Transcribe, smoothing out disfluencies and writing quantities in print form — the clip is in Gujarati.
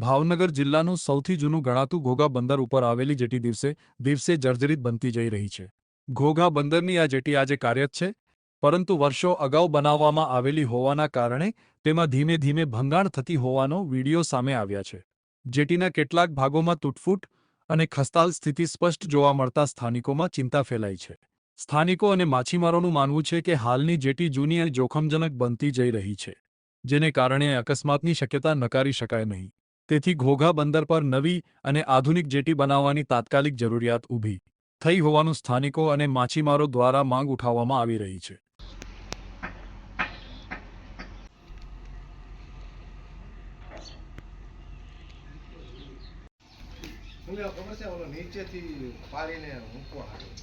ભાવનગર જિલ્લાનું સૌથી જૂનું ગણાતું ઘોઘા બંદર ઉપર આવેલી જેટી દિવસે દિવસે જર્જરિત બનતી જઈ રહી છે. ઘોઘા બંદરની આ જેટી આજે કાર્યરત છે, પરંતુ વર્ષો અગાઉ બનાવવામાં આવેલી હોવાના કારણે તેમાં ધીમે ધીમે ભંગાણ થતી હોવાનો વીડિયો સામે આવ્યા છે. જેટીના કેટલાક ભાગોમાં તૂટફૂટ અને ખસ્તાલ સ્થિતિ સ્પષ્ટ જોવા મળતા સ્થાનિકોમાં ચિંતા ફેલાઈ છે. સ્થાનિકો અને માછીમારોનું માનવું છે કે હાલની જેટી જૂની અને જોખમજનક બનતી જઈ રહી છે, જેને કારણે અકસ્માતની શક્યતા નકારી શકાય નહીં. તેથી ઘોઘા બંદર પર નવી અને આધુનિક જેટી બનાવવાની તાત્કાલિક જરૂરિયાત ઊભી થઈ હોવાનું સ્થાનિકો અને માછીમારો દ્વારા માંગ ઉઠાવવામાં આવી રહી છે. મને ખબર છે ઓલો નીચેથી પાડીને મૂકવા હારું